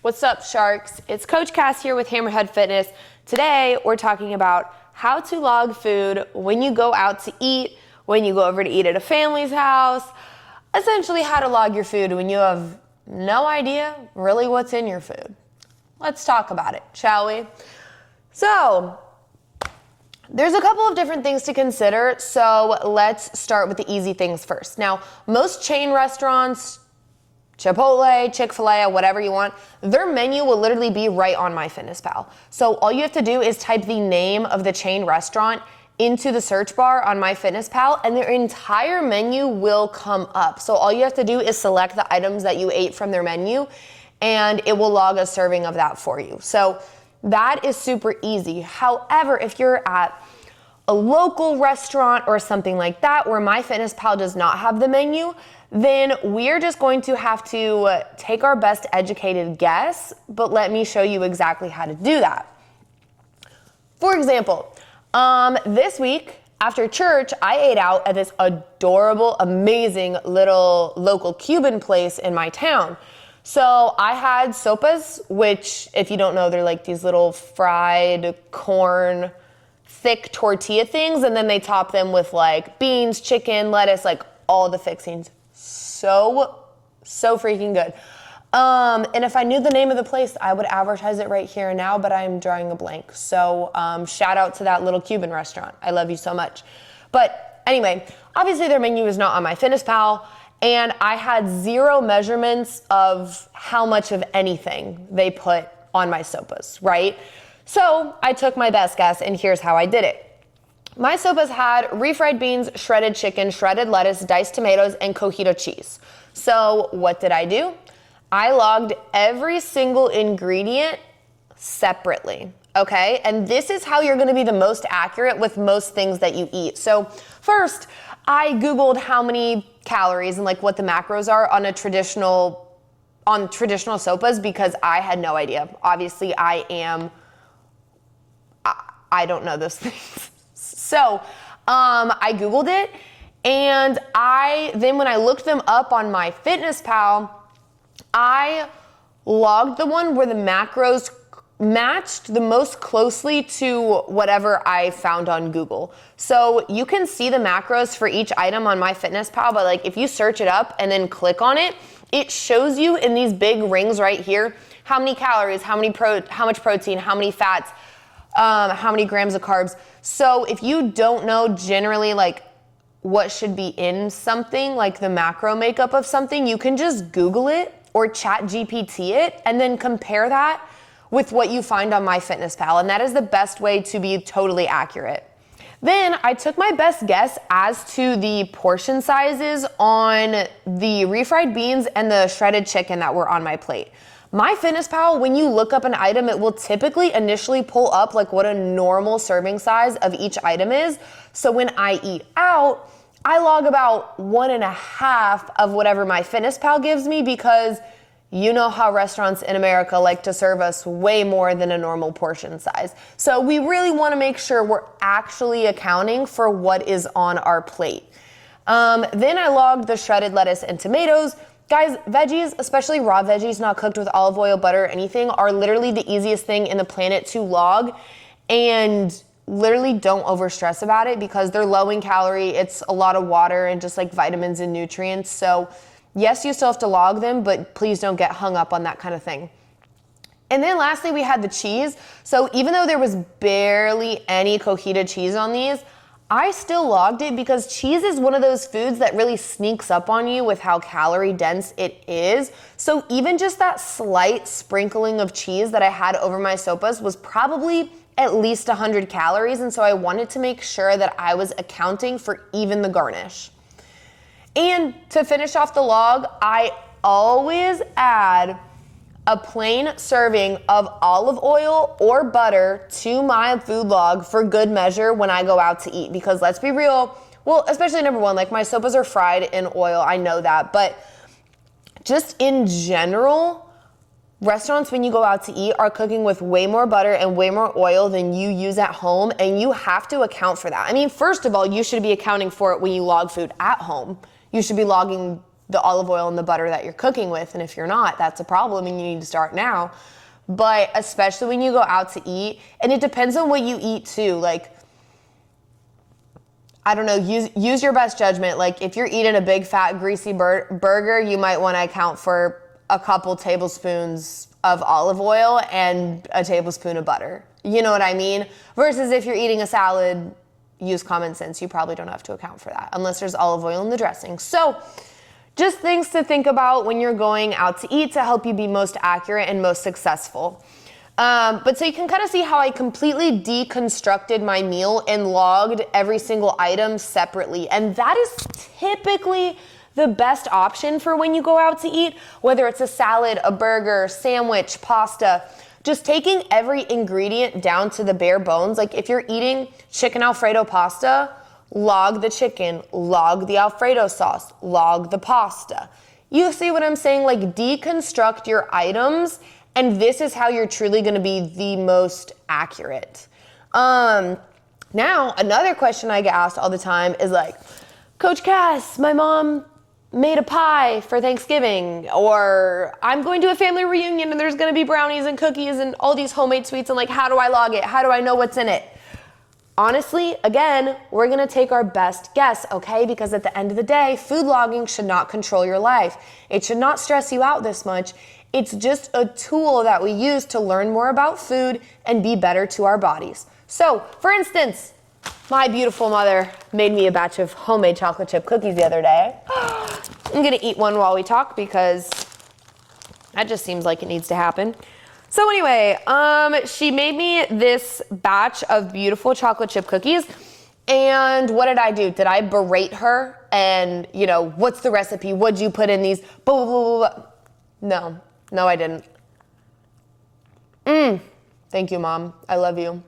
What's up, Sharks? It's Coach Cass here with Hammerhead Fitness. Today, we're talking about how to log food when you go out to eat, when you go over to eat at a family's house, essentially how to log your food when you have no idea really what's in your food. Let's talk about it, shall we? So, there's a couple of different things to consider, so let's start with the easy things first. Now, most chain restaurants, Chipotle, Chick-fil-A, whatever you want, their menu will literally be right on MyFitnessPal. So all you have to do is type the name of the chain restaurant into the search bar on MyFitnessPal, and their entire menu will come up. So all you have to do is select the items that you ate from their menu, and it will log a serving of that for you. So that is super easy. However, if you're at a local restaurant or something like that where MyFitnessPal does not have the menu, then we're just going to have to take our best educated guess, but let me show you exactly how to do that. For example, this week after church, I ate out at this adorable, amazing little local Cuban place in my town. So I had sopas, which if you don't know, they're like these little fried corn, thick tortilla things, and then they top them with like beans, chicken, lettuce, like all the fixings. So freaking good. And if I knew the name of the place, I would advertise it right here and now, but I'm drawing a blank. So shout out to that little Cuban restaurant. I love you so much. But anyway, obviously their menu is not on MyFitnessPal, and I had zero measurements of how much of anything they put on my sopas, right? So I took my best guess, and here's how I did it. My sopas had refried beans, shredded chicken, shredded lettuce, diced tomatoes, and cojito cheese. So what did I do? I logged every single ingredient separately, okay? And this is how you're gonna be the most accurate with most things that you eat. So first, I Googled how many calories and like what the macros are on traditional sopas because I had no idea. Obviously, I don't know those things. So I Googled it, and then when I looked them up on MyFitnessPal, I logged the one where the macros matched the most closely to whatever I found on Google. So you can see the macros for each item on MyFitnessPal, but like if you search it up and then click on it, it shows you in these big rings right here how many calories, how much protein, how many fats, how many grams of carbs. So if you don't know generally like what should be in something, like the macro makeup of something, you can just Google it or Chat GPT it and then compare that with what you find on MyFitnessPal. And that is the best way to be totally accurate. Then I took my best guess as to the portion sizes on the refried beans and the shredded chicken that were on my plate. MyFitnessPal, when you look up an item, it will typically initially pull up like what a normal serving size of each item is. So when I eat out, I log about 1.5 of whatever MyFitnessPal gives me because you know how restaurants in America like to serve us way more than a normal portion size. So we really want to make sure we're actually accounting for what is on our plate. Then I logged the shredded lettuce and tomatoes. Guys, veggies, especially raw veggies, not cooked with olive oil, butter, or anything, are literally the easiest thing in the planet to log. And literally don't overstress about it because they're low in calorie. It's a lot of water and just like vitamins and nutrients. So yes, you still have to log them, but please don't get hung up on that kind of thing. And then lastly, we had the cheese. So even though there was barely any cojita cheese on these, I still logged it because cheese is one of those foods that really sneaks up on you with how calorie dense it is. So even just that slight sprinkling of cheese that I had over my sopas was probably at least 100 calories. And so I wanted to make sure that I was accounting for even the garnish. And to finish off the log, I always add a plain serving of olive oil or butter to my food log for good measure when I go out to eat. Because let's be real, well, especially number one, like my sopas are fried in oil, I know that. But just in general, restaurants when you go out to eat are cooking with way more butter and way more oil than you use at home, and you have to account for that. I mean, first of all, you should be accounting for it when you log food at home. You should be logging the olive oil and the butter that you're cooking with. And if you're not, that's a problem and you need to start now. But especially when you go out to eat, and it depends on what you eat too. Like, I don't know, use your best judgment. Like if you're eating a big fat greasy burger, you might want to account for a couple tablespoons of olive oil and a tablespoon of butter. You know what I mean? Versus if you're eating a salad, use common sense. You probably don't have to account for that unless there's olive oil in the dressing. So just things to think about when you're going out to eat to help you be most accurate and most successful. But so you can kind of see how I completely deconstructed my meal and logged every single item separately. And that is typically the best option for when you go out to eat, whether it's a salad, a burger, sandwich, pasta, just taking every ingredient down to the bare bones. Like if you're eating chicken Alfredo pasta, log the chicken, log the Alfredo sauce, log the pasta. You see what I'm saying? Like deconstruct your items, and this is how you're truly gonna be the most accurate. Now, another question I get asked all the time is like, Coach Cass, my mom made a pie for Thanksgiving, or I'm going to a family reunion and there's gonna be brownies and cookies and all these homemade sweets, and like, how do I log it? How do I know what's in it? Honestly, again, we're gonna take our best guess, okay? Because at the end of the day, food logging should not control your life. It should not stress you out this much. It's just a tool that we use to learn more about food and be better to our bodies. So, for instance, my beautiful mother made me a batch of homemade chocolate chip cookies the other day. I'm gonna eat one while we talk because that just seems like it needs to happen. So anyway, she made me this batch of beautiful chocolate chip cookies. And what did I do? Did I berate her and, you know, what's the recipe? What'd you put in these? Blah, blah, blah, blah. No, I didn't. Thank you, Mom. I love you.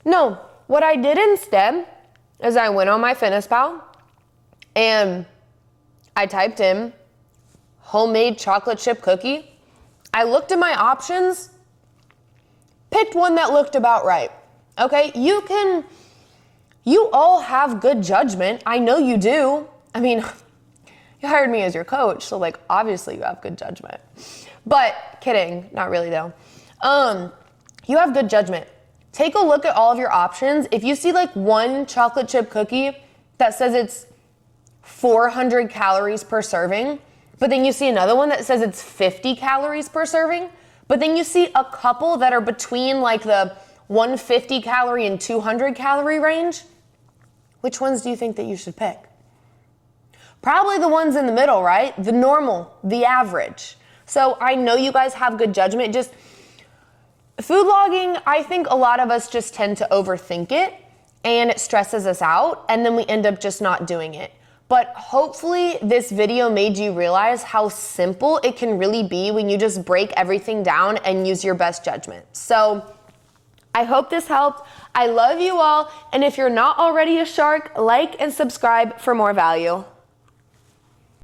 No, what I did instead is I went on MyFitnessPal and I typed in homemade chocolate chip cookie. I looked at my options, picked one that looked about right. Okay, you all have good judgment. I know you do. I mean, you hired me as your coach, so like obviously you have good judgment. But kidding, not really though. You have good judgment. Take a look at all of your options. If you see like one chocolate chip cookie that says it's 400 calories per serving, but then you see another one that says it's 50 calories per serving, but then you see a couple that are between like the 150 calorie and 200 calorie range, which ones do you think that you should pick? Probably the ones in the middle, right? The normal, the average. So I know you guys have good judgment. Just food logging, I think a lot of us just tend to overthink it and it stresses us out, and then we end up just not doing it. But hopefully this video made you realize how simple it can really be when you just break everything down and use your best judgment. So I hope this helped. I love you all. And if you're not already a shark, like and subscribe for more value.